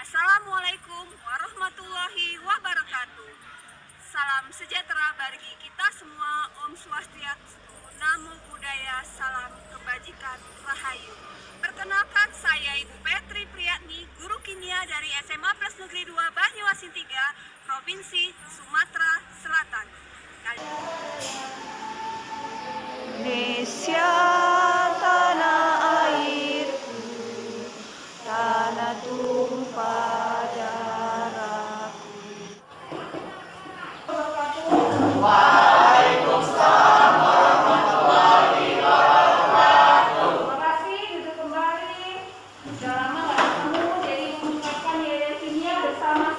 Assalamualaikum warahmatullahi wabarakatuh. Salam sejahtera bagi kita semua. Om Swastiastu, Namo Buddhaya, salam kebajikan, rahayu. Perkenalkan, saya Ibu Petri Priyatni, guru kimia dari SMA Plus Negeri 2 Banyuasin 3, Provinsi Sumatera Selatan. Indonesia tanah airku, tanah tumpah darahku. Waalaikumsalam warahmatullahi wabarakatuh. Terima kasih, duduk kembali. Sudah lama nggak ketemu, jadi mengucapkan nilai kimia bersama.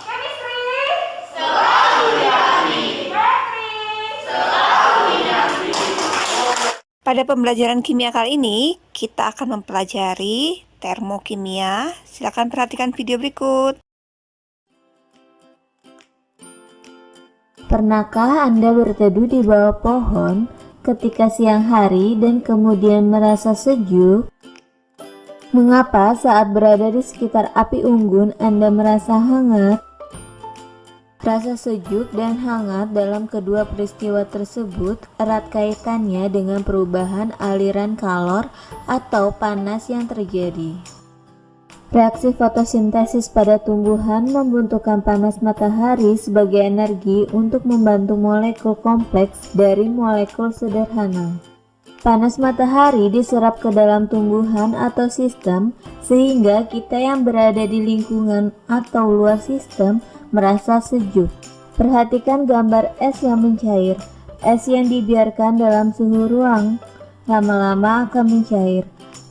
Chemistry selalu diamini. Petri selalu diamini. Pada pembelajaran kimia kali ini, kita akan mempelajari termokimia. Silakan perhatikan video berikut. Pernahkah Anda berteduh di bawah pohon ketika siang hari dan kemudian merasa sejuk? Mengapa saat berada di sekitar api unggun Anda merasa hangat? Rasa sejuk dan hangat dalam kedua peristiwa tersebut erat kaitannya dengan perubahan aliran kalor atau panas yang terjadi. Reaksi fotosintesis pada tumbuhan membutuhkan panas matahari sebagai energi untuk membantu molekul kompleks dari molekul sederhana. Panas matahari diserap ke dalam tumbuhan atau sistem sehingga kita yang berada di lingkungan atau luar sistem merasa sejuk. Perhatikan gambar es yang mencair. Es yang dibiarkan dalam suhu ruang lama-lama akan mencair.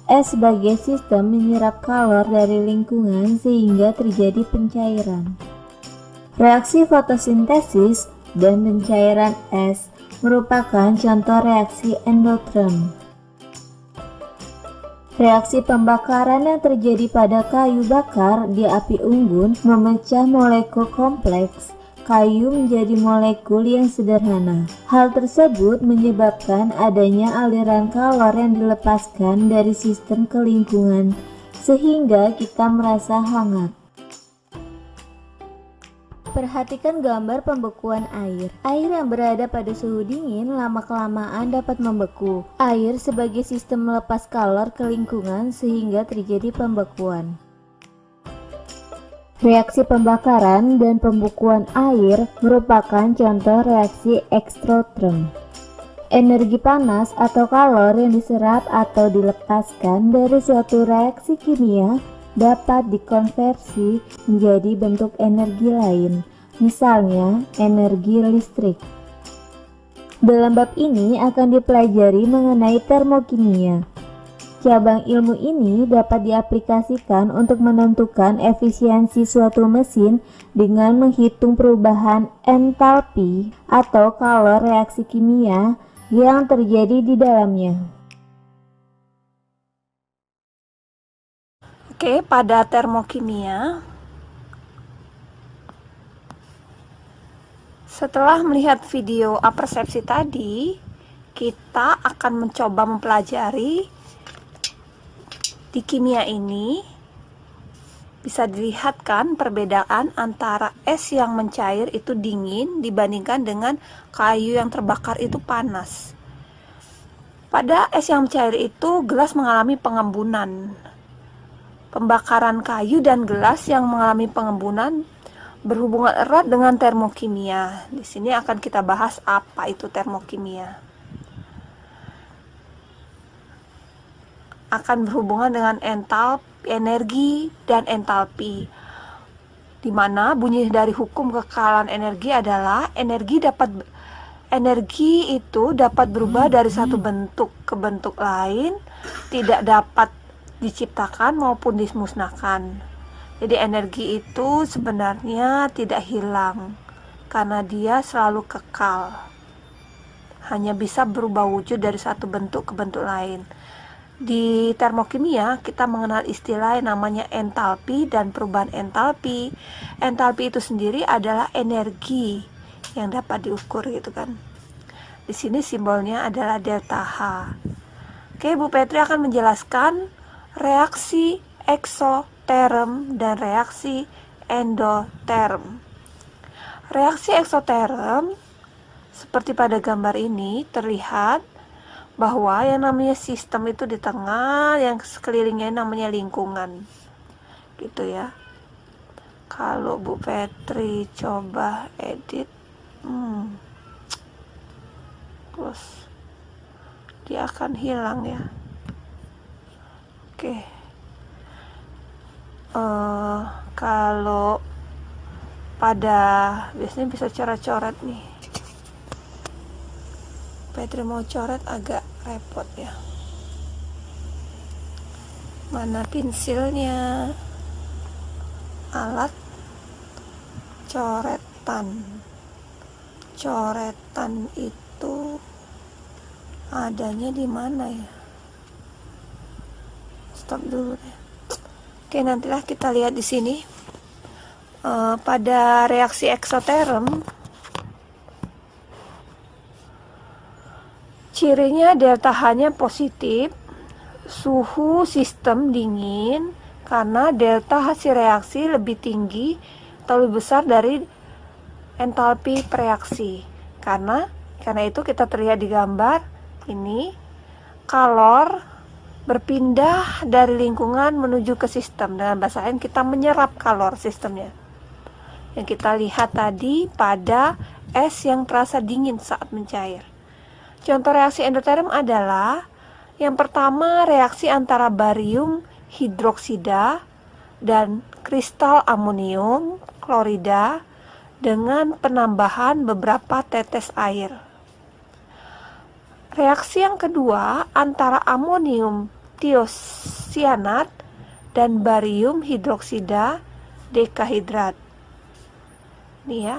Es sebagai sistem menyerap kalor dari lingkungan sehingga terjadi pencairan. Reaksi fotosintesis dan pencairan es merupakan contoh reaksi endoterm. Reaksi pembakaran yang terjadi pada kayu bakar di api unggun memecah molekul kompleks kayu menjadi molekul yang sederhana. Hal tersebut menyebabkan adanya aliran kalor yang dilepaskan dari sistem ke lingkungan, sehingga kita merasa hangat. Perhatikan gambar pembekuan air. Air yang berada pada suhu dingin lama-kelamaan dapat membeku. Air sebagai sistem melepas kalor ke lingkungan sehingga terjadi pembekuan. Reaksi pembakaran dan pembekuan air merupakan contoh reaksi eksoterm. Energi panas atau kalor yang diserap atau dilepaskan dari suatu reaksi kimia dapat dikonversi menjadi bentuk energi lain, misalnya energi listrik. Dalam bab ini akan dipelajari mengenai termokimia. Cabang ilmu ini dapat diaplikasikan untuk menentukan efisiensi suatu mesin dengan menghitung perubahan entalpi atau kalor reaksi kimia yang terjadi di dalamnya. Oke, pada termokimia, setelah melihat video apersepsi tadi, kita akan mencoba mempelajari di kimia ini. Bisa dilihat kan perbedaan antara es yang mencair itu dingin dibandingkan dengan kayu yang terbakar itu panas. Pada es yang mencair itu gelas mengalami pengembunan. Pembakaran kayu dan gelas yang mengalami pengembunan berhubungan erat dengan termokimia. Di sini akan kita bahas apa itu termokimia. Akan berhubungan dengan energi dan entalpi. Di mana bunyi dari hukum kekekalan energi adalah energi itu dapat berubah dari satu bentuk ke bentuk lain, tidak dapat diciptakan maupun dimusnahkan. Jadi energi itu sebenarnya tidak hilang karena dia selalu kekal, hanya bisa berubah wujud dari satu bentuk ke bentuk lain. Di termokimia kita mengenal istilah yang namanya entalpi dan perubahan entalpi. Entalpi itu sendiri adalah energi yang dapat diukur gitu kan. Di sini simbolnya adalah delta H. Oke, Bu Petri akan menjelaskan reaksi eksoterm dan reaksi endoterm. Reaksi eksoterm seperti pada gambar ini terlihat bahwa yang namanya sistem itu di tengah, yang sekelilingnya namanya lingkungan, gitu ya. Kalau Bu Petri coba edit, terus dia akan hilang ya. Oke. Kalau pada biasanya bisa coret-coret nih. Petri mau coret agak repot ya. Mana pensilnya? Alat coretan. Coretan itu adanya di mana ya? Stop dulu deh. Oke, nantilah kita lihat di sini. Pada reaksi eksoterm, cirinya delta H-nya positif, suhu sistem dingin karena delta hasil reaksi lebih tinggi atau lebih besar dari entalpi reaksi. Karena itu kita terlihat di gambar ini, kalor berpindah dari lingkungan menuju ke sistem. Dengan bahasa lain, kita menyerap kalor sistemnya. Yang kita lihat tadi pada es yang terasa dingin saat mencair. Contoh reaksi endoterm adalah yang pertama, reaksi antara barium hidroksida dan kristal amonium klorida dengan penambahan beberapa tetes air. Reaksi yang kedua antara amonium tiosianat dan barium hidroksida dekahidrat. Nih ya.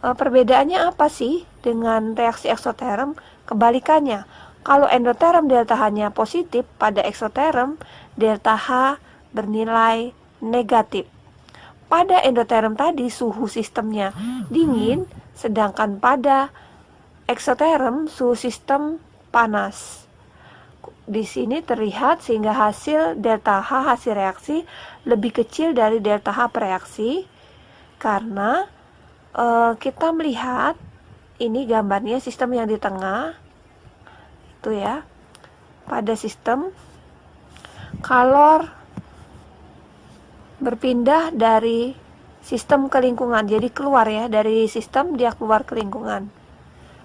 Perbedaannya apa sih dengan reaksi eksoterm? Kebalikannya, kalau endoterm delta H-nya positif, pada eksoterm delta H bernilai negatif. Pada endoterm tadi suhu sistemnya dingin, sedangkan pada eksoterm suhu sistem panas. Di sini terlihat sehingga hasil delta H hasil reaksi lebih kecil dari delta H reaksi karena kita melihat ini gambarnya sistem yang di tengah itu ya. Pada sistem kalor berpindah dari sistem ke lingkungan, jadi keluar ya dari sistem, dia keluar ke lingkungan.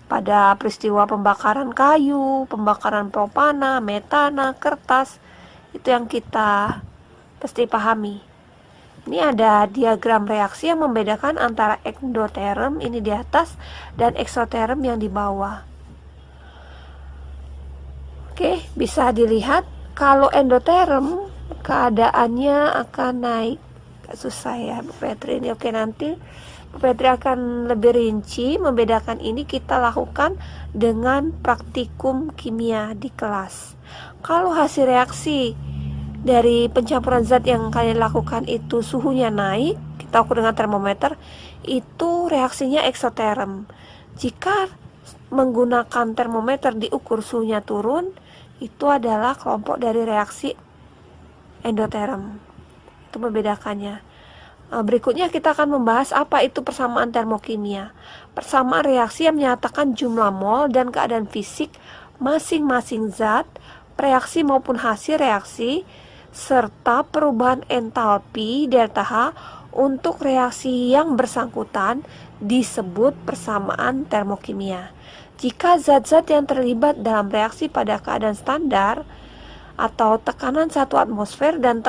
Pada peristiwa pembakaran kayu, pembakaran propana, metana, kertas, itu yang kita pasti pahami. Ini ada diagram reaksi yang membedakan antara endoterm ini di atas dan eksoterm yang di bawah. Oke, bisa dilihat kalau endoterm keadaannya akan naik. Susah ya Bu Petri ini. Oke, nanti Bu Petri akan lebih rinci membedakan ini, kita lakukan dengan praktikum kimia di kelas. Kalau hasil reaksi dari pencampuran zat yang kalian lakukan itu suhunya naik, kita ukur dengan termometer, itu reaksinya eksoterm. Jika menggunakan termometer diukur suhunya turun, itu adalah kelompok dari reaksi endoterm. Itu membedakannya. Berikutnya kita akan membahas apa itu persamaan termokimia. Persamaan reaksi yang menyatakan jumlah mol dan keadaan fisik masing-masing zat, reaksi maupun hasil reaksi, serta perubahan entalpi delta H untuk reaksi yang bersangkutan disebut persamaan termokimia. Jika zat-zat yang terlibat dalam reaksi pada keadaan standar atau tekanan 1 atmosfer dan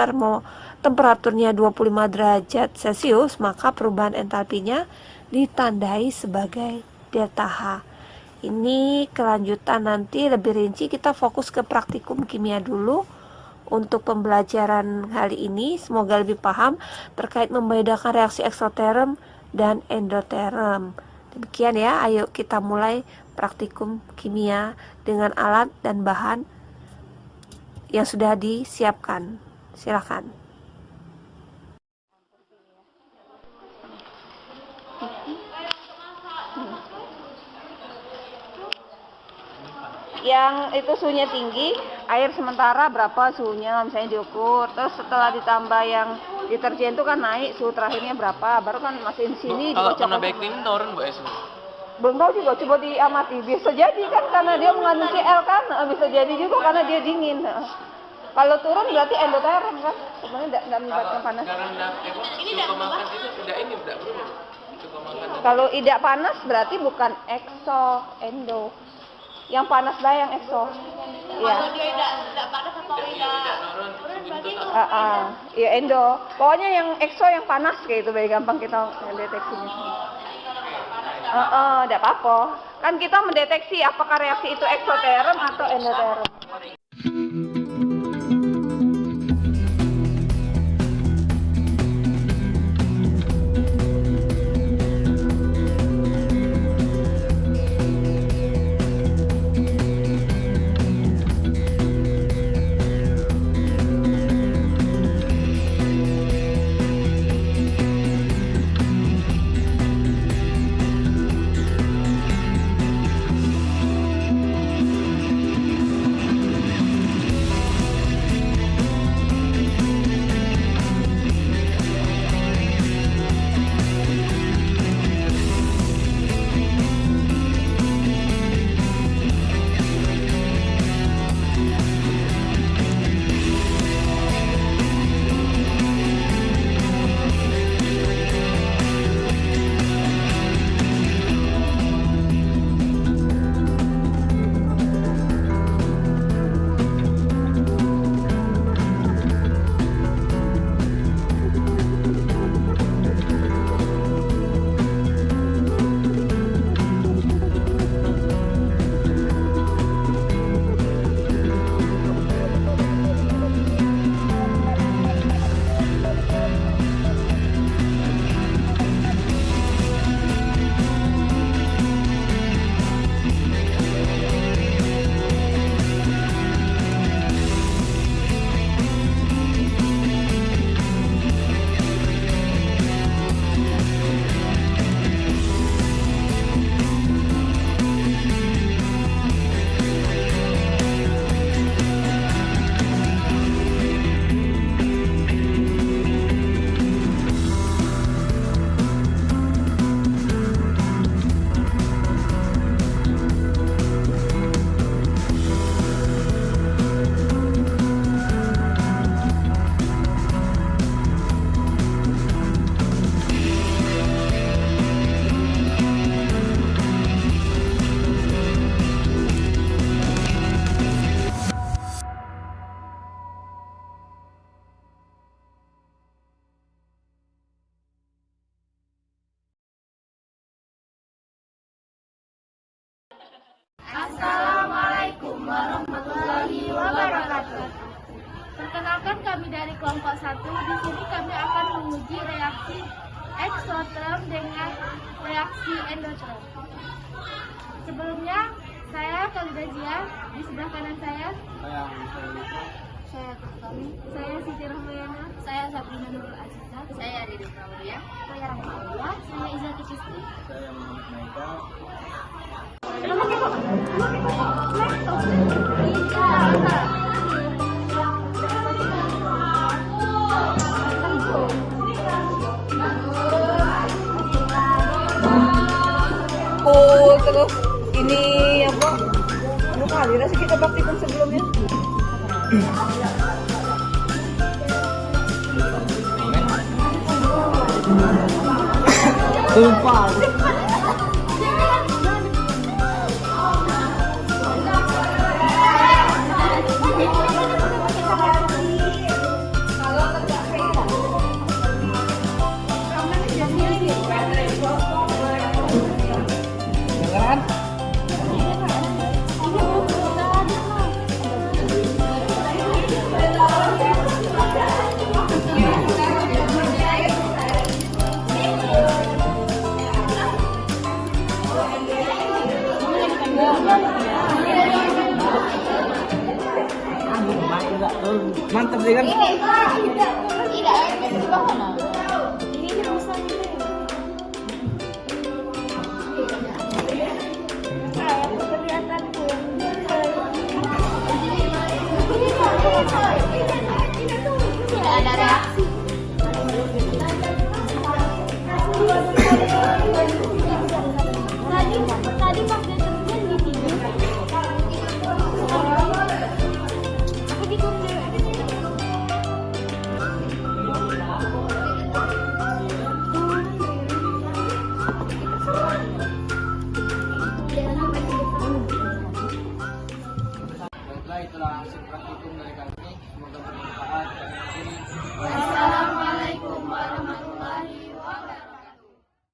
temperaturnya 25 derajat Celcius, maka perubahan entalpinya ditandai sebagai delta H. Ini kelanjutan nanti lebih rinci, kita fokus ke praktikum kimia dulu untuk pembelajaran kali ini. Semoga lebih paham terkait membedakan reaksi eksoterm dan endoterm. Demikian ya, ayo kita mulai praktikum kimia dengan alat dan bahan yang sudah disiapkan. Silakan. Yang itu suhunya tinggi, air sementara berapa suhunya misalnya diukur, terus setelah ditambah yang deterjen itu kan naik suhu terakhirnya berapa, baru kan mesin sini kalau dikocok. kena backclean turun Bu Esu. Belum tahu juga, coba diamati, bisa jadi kan karena dia mengandung Cl kan, bisa jadi juga karena dia dingin. Kalau turun berarti endoterm kan, sebenarnya tidak melibatkan panas. Suhu makan itu tidak berubah. Kalau tidak panas berarti bukan exo, endo. Yang panas lah yang exo. Iya. Kalau dia tidak panas atau tidak turun berarti Iya endo. Pokoknya yang exo yang panas kayak itu biar gampang kita mendeteksinya. Tidak apa-apa. Kan kita mendeteksi apakah reaksi itu eksoterm atau endoterm. Assalamualaikum warahmatullahi wabarakatuh. Perkenalkan kami dari kelompok 1. Di sini kami akan menguji reaksi eksoterm dengan reaksi endoterm. Sebelumnya, saya Khalida Zia, di sebelah kanan saya Kutami, saya Siti Rahmayana, saya Sabrina Nurul Aziza, saya Dede Pramudia, saya Rahma Aulia, saya Izati Kristi, saya Muhammad Maika. Terus ini apa? Anu kali sih kita praktikum sebelumnya. Lupa. sih kan? Tidak ada di bawah mana? Ini rusak gitu. Kayak kelihatan tuh.